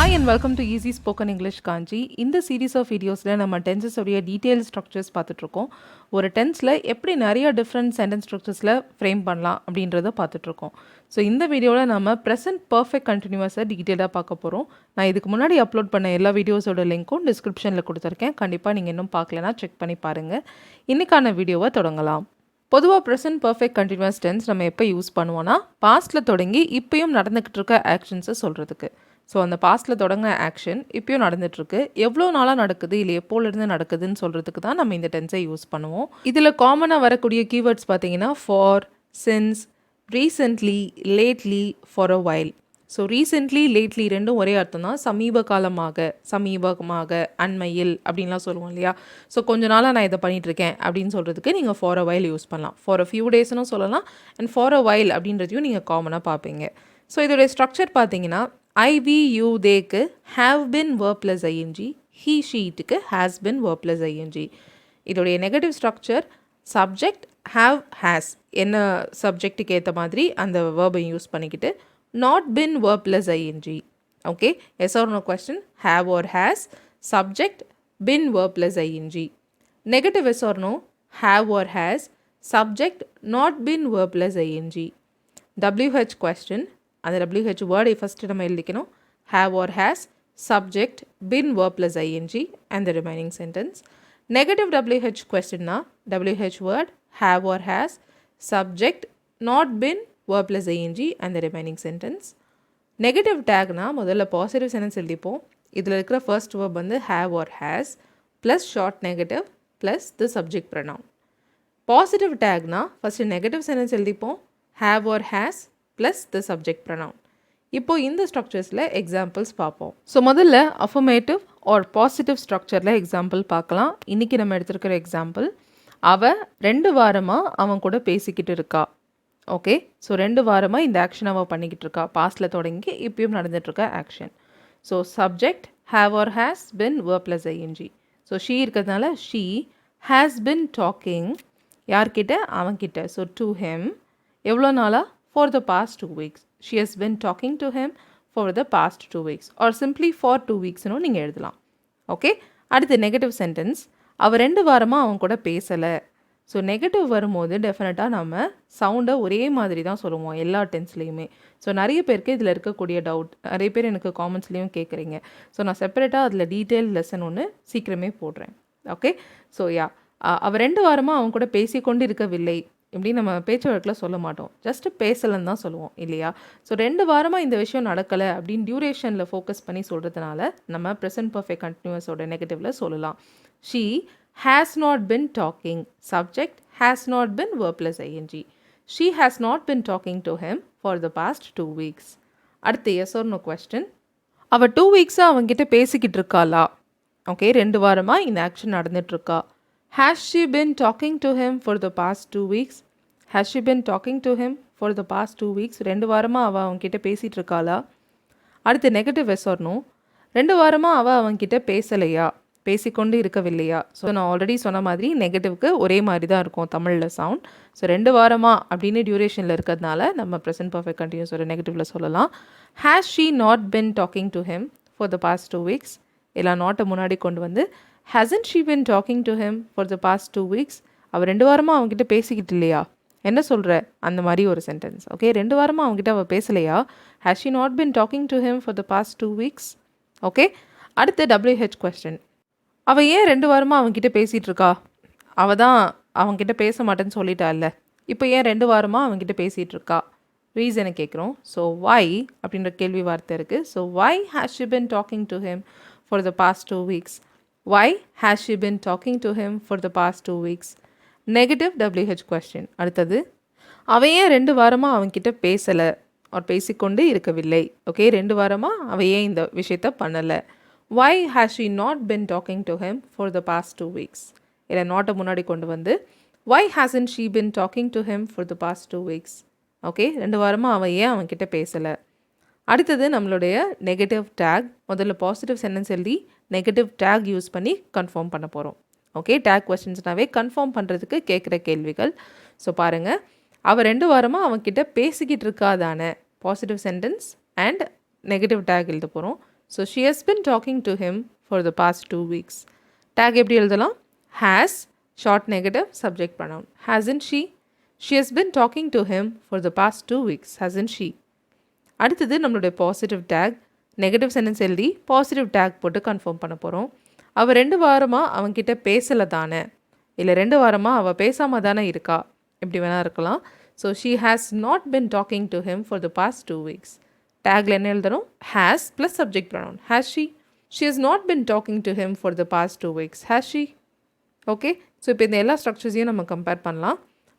Hi and welcome to Easy Spoken English Kanchi. In the series of videos நம்ம tenses உடைய detailed structures பார்த்துட்டு இருக்கோம். ஒரு tenseல எப்படி நிறைய different sentence structuresல frame பண்ணலாம் அப்படின்றத பார்த்துட்டு இருக்கோம். ஸோ இந்த வீடியோவில் நம்ம present perfect continuous டீட்டெயிலாக பார்க்க போகிறோம். நான் இதுக்கு முன்னாடி அப்லோட் பண்ண எல்லா வீடியோஸோட லிங்க்கும் டிஸ்கிரிப்ஷனில் கொடுத்துருக்கேன். கண்டிப்பாக நீங்கள் இன்னும் பார்க்கலனா செக் பண்ணி பாருங்கள். இன்றைக்கான வீடியோவை தொடங்கலாம். பொதுவாக ப்ரெசன்ட் பர்ஃபெக்ட் கண்டினியூஸ் டென்ஸ் நம்ம எப்போ யூஸ் பண்ணுவோன்னா பாஸ்ட்டில் தொடங்கி இப்போயும் நடந்துக்கிட்டு இருக்க ஆக்ஷன்ஸை சொல்கிறதுக்கு. ஸோ அந்த பாஸ்ட்டில் தொடங்கின ஆக்ஷன் இப்போயும் நடந்துகிட்ருக்கு, எவ்வளோ நாளாக நடக்குது இல்லை எப்போலேருந்து நடக்குதுன்னு சொல்கிறதுக்கு தான் நம்ம இந்த டென்ஸை யூஸ் பண்ணுவோம். இதில் காமனாக வரக்கூடிய கீவேர்ட்ஸ் பார்த்தீங்கன்னா for, since, recently, lately, for a while. So recently, lately ரெண்டும் ஒரே அர்த்தம் தான். சமீபமாக, அண்மையில் அப்படின்லாம் சொல்லுவோம் இல்லையா. ஸோ கொஞ்ச நாளாக நான் இதை பண்ணிகிட்ருக்கேன் அப்படின்னு சொல்கிறதுக்கு நீங்கள் ஃபார் அ வைல் யூஸ் பண்ணலாம். ஃபார் அ ஃபியூ டேஸ்னு சொல்லலாம். அண்ட் ஃபார் அ வைல் அப்படின்றதையும் நீங்கள் காமனாக பார்ப்பீங்க. ஸோ இதோடைய ஸ்ட்ரக்சர் பார்த்தீங்கன்னா ஐ, வி, யூ, தேக்கு have been verb plus ing, he, sheட்டுக்கு has been verb plus ing. இதோடைய negative structure subject have, has, என்ன சப்ஜெக்ட்டுக்கு ஏற்ற மாதிரி அந்த வேர்பை யூஸ் பண்ணிக்கிட்டு not been verb plus ing. Okay, yes or no question, have or has, subject been verb plus ing. Negative yes or no, have or has, subject not been verb plus ing. WH question, அந்த WH வேர்டை first நம்ம எழுதிக்கணும். have or has, subject been verb plus ing and the remaining sentence. Negative WH questionனா WH word have or has, subject not been verb plus ing and the remaining sentence. Negative டேக்னா முதல்ல positive sentence எழுதிப்போம். இதில் இருக்கிற first verb வந்து have or has plus short negative plus the subject pronoun. Positive டேக்னா first negative sentence எழுதிப்போம், have or has plus the subject pronoun. இப்போது இந்த ஸ்ட்ரக்சர்ஸில் எக்ஸாம்பிள்ஸ் பார்ப்போம். ஸோ முதல்ல அஃபர்மேட்டிவ் ஆர் பாசிட்டிவ் ஸ்ட்ரக்சரில் எக்ஸாம்பிள் பார்க்கலாம். இன்றைக்கி நம்ம எடுத்துருக்கிற எக்ஸாம்பிள், அவள் 2 வாரமாக அவன் கூட பேசிக்கிட்டு இருக்கா. ஓகே, ஸோ 2 வாரமாக இந்த ஆக்ஷன் அவள் பண்ணிக்கிட்டு இருக்கா. பாஸ்டில் தொடங்கி இப்பயும் நடந்துகிட்ருக்க action. So subject have or has been verb plus ing. So she இருக்கிறதுனால ஷீ ஹேஸ் பின் டாக்கிங் யார்கிட்ட, அவன்கிட்ட. ஸோ டு ஹிம் எவ்வளோ நாளாக, for the past 2 weeks. She has been talking to him for the past 2 weeks or simply for 2 weeksனு நீங்கள் எழுதலாம். Okay, அடுத்து negative sentence, அவள் 2 வாரமாக அவன் கூட பேசலை. ஸோ நெகட்டிவ் வரும்போது டெஃபினட்டாக நம்ம சவுண்டை ஒரே மாதிரி தான் சொல்லுவோம் எல்லா டென்ஸ்லேயுமே. ஸோ நிறைய பேருக்கு இதில் இருக்கக்கூடிய டவுட், நிறைய பேர் எனக்கு காமெண்ட்ஸ்லேயும் கேட்குறீங்க. ஸோ நான் செப்பரேட்டாக அதில் டீட்டெயில் லெசன் ஒன்று சீக்கிரமே போடுறேன். ஓகே, ஸோ அவள் 2 வாரமாக அவன் கூட பேசிக்கொண்டு இருக்கவில்லை இப்படி நம்ம பேச்சு வழக்கில் சொல்ல மாட்டோம், ஜஸ்ட்டு பேசலைன்னு தான் சொல்லுவோம் இல்லையா. ஸோ 2 வாரமாக இந்த விஷயம் நடக்கலை அப்படின்னு டியூரேஷனில் ஃபோக்கஸ் பண்ணி சொல்கிறதுனால நம்ம ப்ரெசன்ட் பர்ஃபெக்ட் கண்டினியூஸோட நெகட்டிவில் சொல்லலாம். She has not been talking, subject has not been verb plus ing. She has not been talking to him for the past 2 weeks. அடுத்து yes or no question, அவள் 2 weeksஆக அவன்கிட்ட பேசிக்கிட்டு இருக்காளா. ஓகே, 2 வாரமாக இந்த action நடந்துகிட்ருக்கா. has she been talking to him for the past 2 weeks? has she been talking to him for the past 2 weeks? 2 வாரமாக அவள் அவன்கிட்ட பேசிகிட்டு இருக்காளா. அடுத்து நெகட்டிவ் yes or no, 2 வாரமாக அவள் அவன்கிட்ட பேசலையா, பேசிக்கொண்டு இருக்கவில்லையா. ஸோ நான் ஆல்ரெடி சொன்ன மாதிரி நெகட்டிவ்க்கு ஒரே மாதிரி தான் இருக்கும் தமிழில் சவுண்ட். ஸோ 2 வாரமாக அப்படின்னு டியூரேஷனில் இருக்கிறதுனால நம்ம ப்ரெசன்ட் பர்ஃபெக்ட் கண்டினியூஸோட நெகட்டிவில் சொல்லலாம். Has she not been talking to him for the past 2 weeks, எல்லாம் நாட்டை முன்னாடி கொண்டு வந்து hasn't she been talking to him for the past 2 weeks, அவள் 2 வாரமாக அவங்ககிட்ட பேசிக்கிட்டு இல்லையா, என்ன சொல்கிற, அந்த மாதிரி ஒரு சென்டென்ஸ். ஓகே, 2 வாரமாக அவங்ககிட்ட அவள் பேசலையா, has she not been talking to him for the past 2 weeks. Okay, அடுத்து WH கொஸ்டின், அவள் ஏன் 2 வாரமாக அவன்கிட்ட பேசிகிட்டு இருக்கா. அவள் தான் அவன்கிட்ட பேச மாட்டேன்னு சொல்லிட்டாள்ல, இப்போ ஏன் 2 வாரமாக அவன்கிட்ட பேசிகிட்டு இருக்கா, ரீசனை கேட்குறோம். ஸோ வை அப்படின்ற கேள்வி வார்த்தை இருக்குது. So why has she been talking to him for the past 2 weeks? Why has she been talking to him for the past 2 weeks? Negative WH question. அடுத்தது, அவன் ஏன் 2 வாரமாக அவன்கிட்ட பேசலை அவர் பேசிக்கொண்டு இருக்கவில்லை. ஓகே, 2 வாரமாக அவள் ஏன் இந்த விஷயத்த பண்ணலை. why has she not been talking to him for the past 2 weeks? இல்லை நாட்டை முன்னாடி கொண்டு வந்து why hasn't she been talking to him for the past 2 weeks? Okay, 2 வாரமாக அவன் ஏன் அவன்கிட்ட பேசலை. அடுத்தது நம்மளுடைய நெகட்டிவ் டேக். முதல்ல பாசிட்டிவ் சென்டென்ஸ் எழுதி நெகட்டிவ் டேக் யூஸ் பண்ணி கன்ஃபார்ம் பண்ண போகிறோம். ஓகே, டேக் கொஸ்டின்ஸ்னாவே கன்ஃபார்ம் பண்ணுறதுக்கு கேட்குற கேள்விகள். ஸோ பாருங்கள், அவள் 2 வாரமாக அவன்கிட்ட பேசிக்கிட்டு இருக்காதானே, positive sentence and negative tag எழுத போகிறோம். So she has been talking to him for the past 2 weeks. Tag எப்படி எழுதலாம்? Has, short negative, subject pronoun. Hasn't she? She has been talking to him for the past 2 weeks, hasn't she? அடுத்தது நம்மளுடைய positive take. Negative sentence எழுதி positive take போட்டு confirm பண்ண போகிறோம். அவள் 2 வாரமாக அவன்கிட்ட பேசலை தானே, இல்லை 2 வாரமாக அவள் பேசாமல் தானே இருக்கா, இப்படி வேணால் இருக்கலாம். So she has not been talking to him for the past 2 weeks. டேக்ல என்ன எழுதணும்? has plus subject pronoun. has she? She has not been talking to him for the past 2 weeks, has she? Okay, so இப்போ இந்த எல்லா ஸ்ட்ரக்சர்ஸையும் நம்ம compare பண்ணலாம்.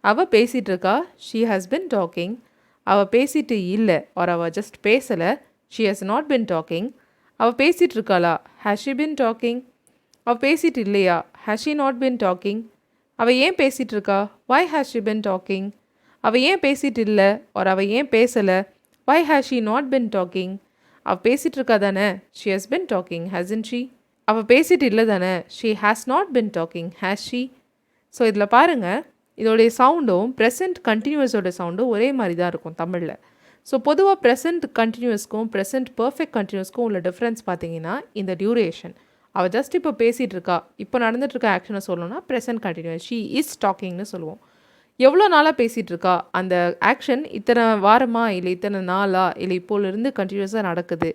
அவள் பேசிகிட்டு இருக்கா, she has been talking. அவள் பேசிட்டு இல்லை ஆர் அவள் ஜஸ்ட் பேசலை, she has not been talking. அவள் பேசிகிட்டு இருக்காளா, has she been talking? அவள் பேசிட்டு இல்லையா, has she not been talking? அவள் ஏன் பேசிகிட்டு இருக்கா, why has she been talking? அவள் ஏன் பேசிட்டு இல்லை ஆர் அவள் ஏன் பேசலை, why has she not been talking? அவள் பேசிகிட்டு இருக்கா தானே, she has been talking, hasn't she? அவள் பேசிட்டு இல்லை தானே, she has not been talking, has she? So இதில் பாருங்கள், இதோடைய சவுண்டும் ப்ரெசன்ட் கண்டினியூஸோட சவுண்டும் ஒரே மாதிரி தான் இருக்கும் தமிழில். ஸோ பொதுவாக ப்ரெசன்ட் கண்டினியூஸ்க்கும் ப்ரெசன்ட் பர்ஃபெக்ட் கண்டினியூஸ்க்கும் உள்ள டிஃப்ரென்ஸ் பார்த்தீங்கன்னா இந்த டியூரேஷன். அவள் ஜஸ்ட் இப்போ பேசிகிட்டு இருக்கா, இப்போ நடந்துகிட்ருக்க ஆக்ஷனை சொல்லணும்னா ப்ரெசன்ட் கண்டினியூஸ், ஷீ இஸ் டாக்கிங்னு சொல்லுவோம். எவ்வளோ நாளாக பேசிகிட்டு இருக்கா, அந்த ஆக்ஷன் இத்தனை வாரமா இல்லை இத்தனை நாளா இல்லை இப்போலேருந்து கண்டினியூஸாக நடக்குது,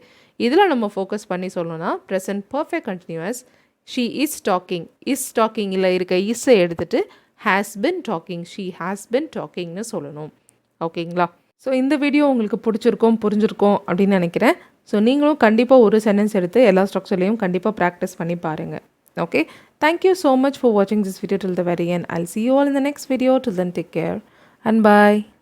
இதில் நம்ம ஃபோக்கஸ் பண்ணி சொல்லணும்னா present perfect continuous, she is talking இல்லை இருக்க இஸ்ஸை எடுத்துகிட்டு has been talking, she has been talkingனு சொல்லணும். ஓகேங்களா? ஸோ இந்த வீடியோ உங்களுக்கு புரிஞ்சிருக்கும் அப்படின்னு நினைக்கிறேன். ஸோ நீங்களும் கண்டிப்பாக ஒரு சென்டென்ஸ் எடுத்து எல்லா ஸ்ட்ரக்சர்லையும் கண்டிப்பாக ப்ராக்டிஸ் பண்ணி பாருங்கள். Okay, thank you so much for வாட்சிங் this video till the very end. I'll see you all in the next video. Till then, take care and bye.